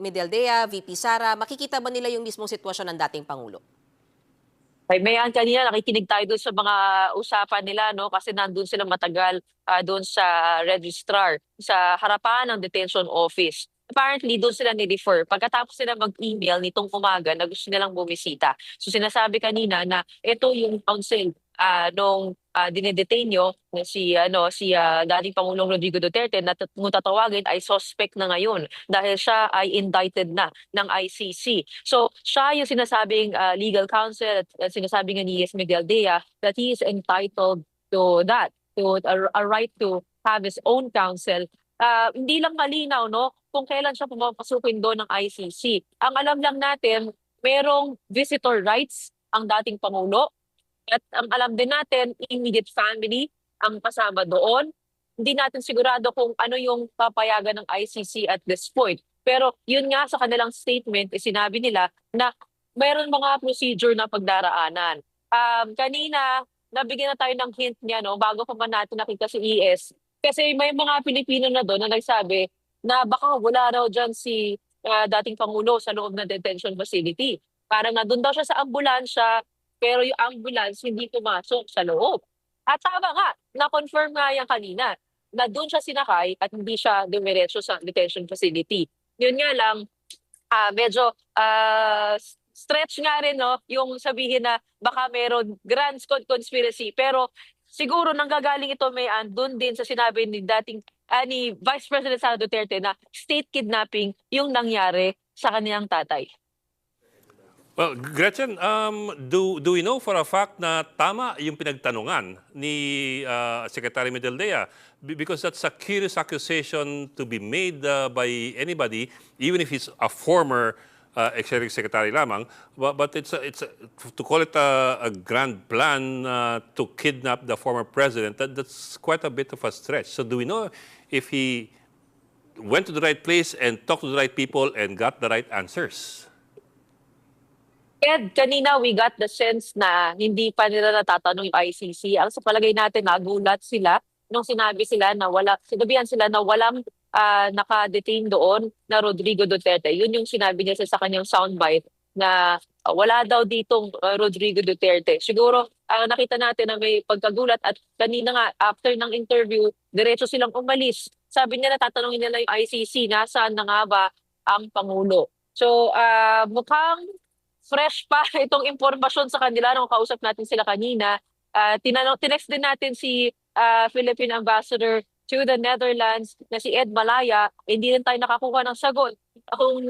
Medaldea, VP Sara, makikita ba nila yung mismong sitwasyon ng dating Pangulo? Ay, mayan kanina nakikinig tayo doon sa mga usapan nila, no, kasi nandun sila matagal doon sa registrar sa harapan ng detention office. Apparently doon sila ni-refer pagkatapos sila mag-email nitong umaga na gusto nilang bumisita. So sinasabi kanina na ito yung counsel nung dinedetain nyo na si dating Pangulong Rodrigo Duterte na kung tatawagin ay suspect na ngayon dahil siya ay indicted na ng ICC. So siya yung sinasabing legal counsel at sinasabi nga ni Yes Migueldea that he is entitled to that, to a right to have his own counsel. Hindi lang malinaw, no, kung kailan siya pumapasukin doon ng ICC. Ang alam lang natin, merong visitor rights ang dating Pangulo. At ang alam din natin, immediate family ang kasama doon. Hindi natin sigurado kung ano yung papayagan ng ICC at this point. Pero yun nga sa kanilang statement, sinabi nila na mayroon mga procedure na pagdaraanan. Kanina, nabigyan na tayo ng hint niya, no, bago pa man natin nakita si ES. Kasi may mga Pilipino na doon na nagsabi na baka wala raw dyan si dating Pangulo sa loob ng detention facility. Parang nandun daw siya sa ambulansya, pero yung ambulance hindi pumasok sa loob. At tama nga, na-confirm nga yan kanina na doon siya sinakay at hindi siya dumiretso sa detention facility. Yun nga lang, medyo stretch nga rin, no, yung sabihin na baka meron grand conspiracy. Pero siguro nanggagaling ito may doon din sa sinabi ni ni Vice President Sara Duterte na state kidnapping yung nangyari sa kanilang tatay. Well, Gretchen, do we know for a fact na tama yung pinagtanungan ni Secretary Medaldea? Because that's a curious accusation to be made by anybody, even if he's a former Executive Secretary lamang. But to call it a grand plan to kidnap the former president, that's quite a bit of a stretch. So do we know if he went to the right place and talked to the right people and got the right answers? Ed, kanina we got the sense na hindi pa nila natatanong yung ICC. Ang sa palagay natin, nagulat sila nung sinabihan sila na walang naka-detain doon na Rodrigo Duterte. Yun yung sinabi niya sa kanyang soundbite na wala daw ditong Rodrigo Duterte. Siguro nakita natin na may pagkagulat at kanina nga after ng interview, diretso silang umalis. Sabi niya na tatanungin nila yung ICC, nasaan na nga ba ang Pangulo. So mukhang fresh pa itong impormasyon sa kanila nung kausap natin sila kanina. Tinext din natin si Philippine Ambassador to the Netherlands na si Ed Malaya. Hindi rin tayo nakakuha ng sagot kung